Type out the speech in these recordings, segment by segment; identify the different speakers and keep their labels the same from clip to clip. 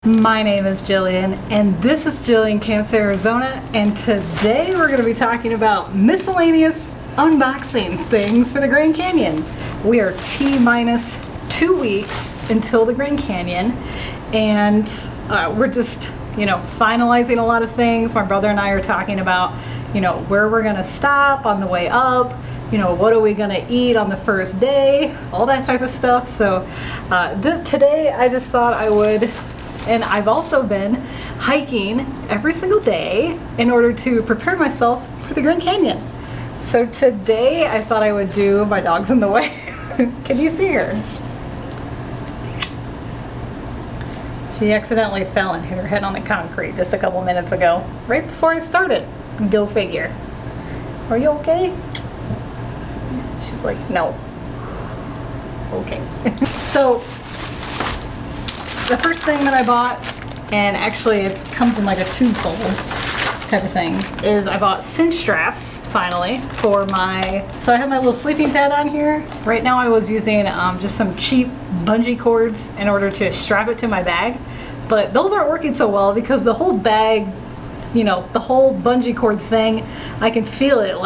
Speaker 1: My name is Jillian, and this is Jillian Camps Arizona, and today we're going to be talking about miscellaneous unboxing things for the Grand Canyon. We are T-minus 2 weeks until the Grand Canyon, and we're just, finalizing a lot of things. My brother and I are talking about, where we're going to stop on the way up, what are we going to eat on the first day, all that type of stuff. So today I just thought I would. And I've also been hiking every single day in order to prepare myself for the Grand Canyon. So today I thought I would do My Dog's in the Way. Can you see her? She accidentally fell and hit her head on the concrete just a couple minutes ago, right before I started. Go figure. Are you okay? She's like, no. Okay. So the first thing that I bought, and actually it comes in like a tube-fold type of thing, is I bought cinch straps, finally, for so I have my little sleeping pad on here. Right now I was using just some cheap bungee cords in order to strap it to my bag, but those aren't working so well because the whole bag, the whole bungee cord thing, I can feel it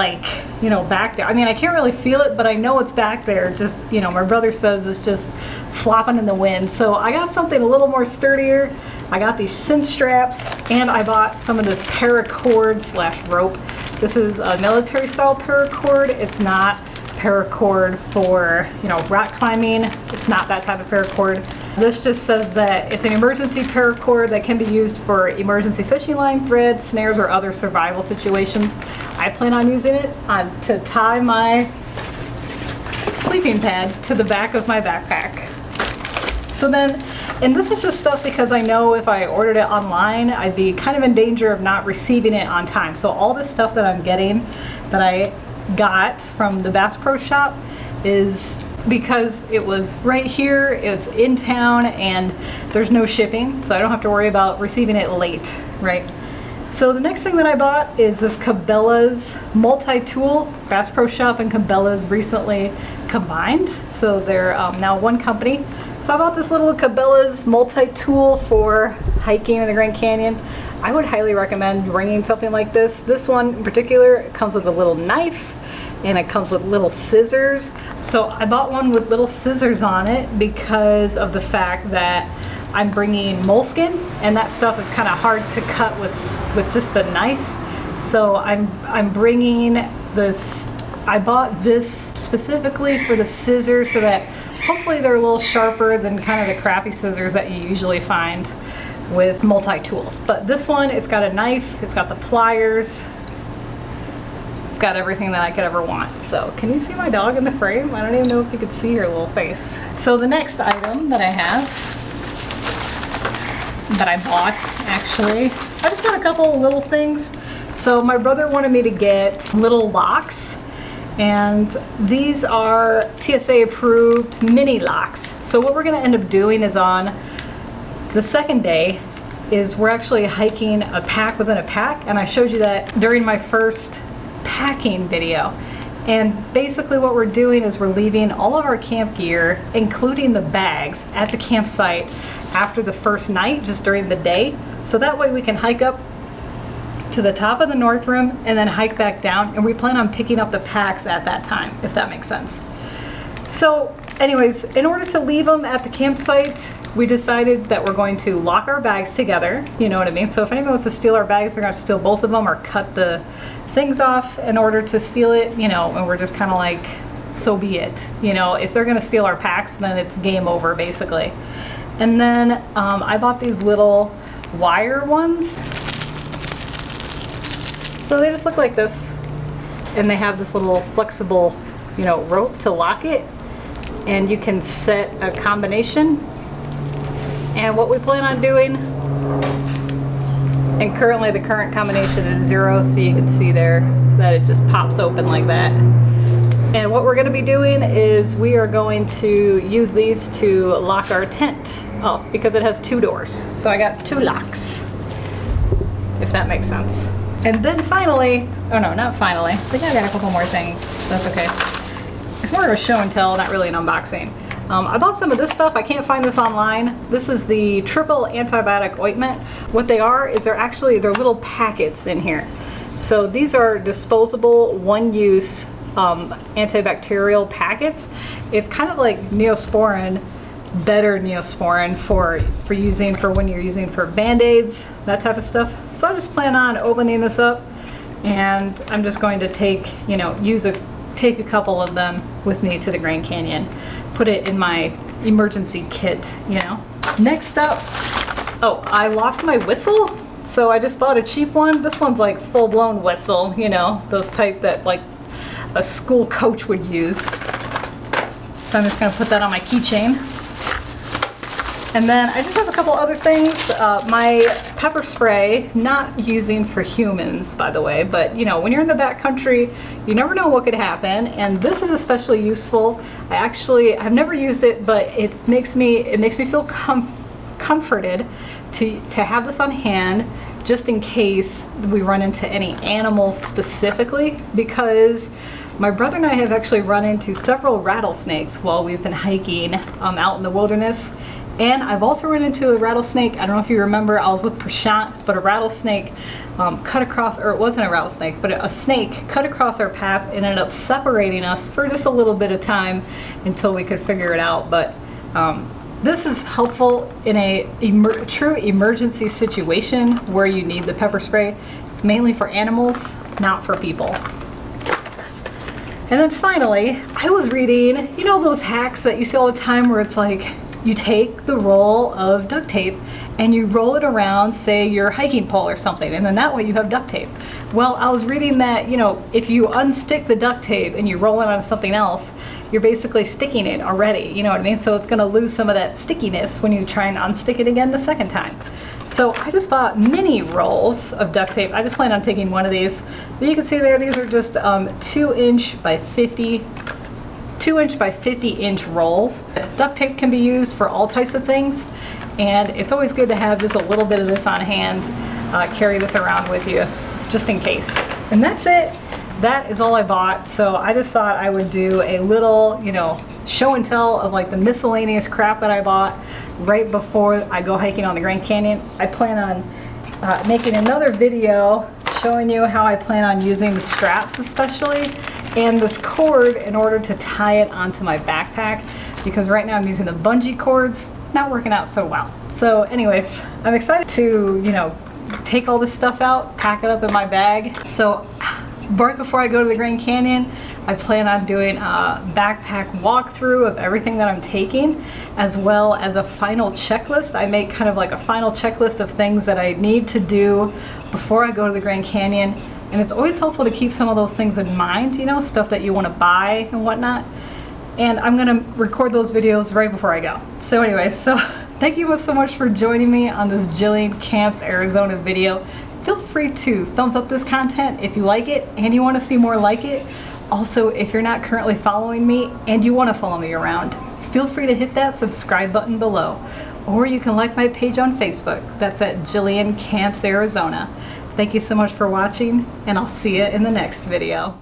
Speaker 1: back there. I mean, I can't really feel it, but I know it's back there. Just, my brother says it's just flopping in the wind. So I got something a little more sturdier. I got these cinch straps, and I bought some of this paracord / rope. This is a military style paracord. It's not paracord for, rock climbing. It's not that type of paracord. This just says that it's an emergency paracord that can be used for emergency fishing line, thread, snares, or other survival situations. I plan on using it to tie my sleeping pad to the back of my backpack. So then, and this is just stuff because I know if I ordered it online, I'd be kind of in danger of not receiving it on time. So all this stuff that I'm getting, that I got from the Bass Pro Shop, is because it was right here, it's in town, and there's no shipping, so I don't have to worry about receiving it late, right? So the next thing that I bought is this Cabela's Multitool. Bass Pro Shop and Cabela's recently combined, so they're now one company. So I bought this little Cabela's Multitool for hiking in the Grand Canyon. I would highly recommend bringing something like this. This one in particular, it comes with a little knife, and it comes with little scissors. So I bought one with little scissors on it because of the fact that I'm bringing moleskin, and that stuff is kind of hard to cut with just a knife. So I'm bringing this. I bought this specifically for the scissors so that hopefully they're a little sharper than kind of the crappy scissors that you usually find with multi-tools. But this one, it's got a knife, it's got the pliers, it's got everything that I could ever want. So can you see my dog in the frame? I don't even know if you could see her little face. So the next item that I have, that I bought actually, I just got a couple little things. So my brother wanted me to get little locks, and these are TSA approved mini locks. So what we're gonna end up doing is on the second day is we're actually hiking a pack within a pack, and I showed you that during my first packing video. And basically what we're doing is we're leaving all of our camp gear, including the bags, at the campsite after the first night, just during the day. So that way we can hike up to the top of the North Rim and then hike back down, and we plan on picking up the packs at that time, if that makes sense. So anyways, in order to leave them at the campsite, we decided that we're going to lock our bags together, you know what I mean? So if anyone wants to steal our bags, they're going to steal both of them or cut the things off in order to steal it, and we're just kind of like, so be it. If they're going to steal our packs, then it's game over, basically. And then I bought these little wire ones. So they just look like this, and they have this little flexible, rope to lock it, and you can set a combination. And what we plan on doing, and currently the current combination is 0, so you can see there that it just pops open like that. And what we're going to be doing is we are going to use these to lock our tent up because it has 2 doors. So I got 2 locks, if that makes sense. And then finally, oh no, not finally, I think I got a couple more things. That's okay. It's more of a show and tell, not really an unboxing. I bought some of this stuff. I can't find this online. This is the triple antibiotic ointment. What they are is they're little packets in here. So these are disposable, one-use antibacterial packets. It's kind of like Neosporin, better Neosporin for when you're using for Band-Aids, that type of stuff. So I just plan on opening this up, and I'm just going to take a couple of them with me to the Grand Canyon, put it in my emergency kit, Next up, oh, I lost my whistle. So I just bought a cheap one. This one's like full-blown whistle, those type that like a school coach would use. So I'm just gonna put that on my keychain. And then I just have a couple other things. My pepper spray, not using for humans, by the way, but when you're in the backcountry, you never know what could happen. And this is especially useful. I've never used it, but it makes me feel comforted to have this on hand, just in case we run into any animals specifically, because my brother and I have actually run into several rattlesnakes while we've been hiking out in the wilderness. And I've also run into a rattlesnake. I don't know if you remember, I was with Prashant, but a rattlesnake cut across, or it wasn't a rattlesnake, but a snake cut across our path and ended up separating us for just a little bit of time until we could figure it out. But this is helpful in a true emergency situation where you need the pepper spray. It's mainly for animals, not for people. And then finally, I was reading, those hacks that you see all the time where it's like, you take the roll of duct tape and you roll it around, say, your hiking pole or something, and then that way you have duct tape. Well, I was reading that, if you unstick the duct tape and you roll it on something else, you're basically sticking it already, you know what I mean? So it's gonna lose some of that stickiness when you try and unstick it again the second time. So I just bought mini rolls of duct tape. I just plan on taking one of these. You can see there, these are just 2 inch by 50 inch rolls. Duct tape can be used for all types of things, and it's always good to have just a little bit of this on hand. Carry this around with you just in case. And that's it. That is all I bought. So I just thought I would do a little, show and tell of like the miscellaneous crap that I bought right before I go hiking on the Grand Canyon. I plan on making another video showing you how I plan on using the straps especially, and this cord in order to tie it onto my backpack, because right now I'm using the bungee cords, not working out so well. So anyways, I'm excited to, take all this stuff out, pack it up in my bag. So right before I go to the Grand Canyon, I plan on doing a backpack walkthrough of everything that I'm taking, as well as a final checklist. I make kind of like a final checklist of things that I need to do before I go to the Grand Canyon. And it's always helpful to keep some of those things in mind, stuff that you want to buy and whatnot. And I'm gonna record those videos right before I go. So anyways, thank you so much for joining me on this Jillian Camps Arizona video. Feel free to thumbs up this content if you like it and you want to see more like it. Also, if you're not currently following me and you want to follow me around, feel free to hit that subscribe button below. Or you can like my page on Facebook. That's at Jillian Camps Arizona. Thank you so much for watching, and I'll see you in the next video.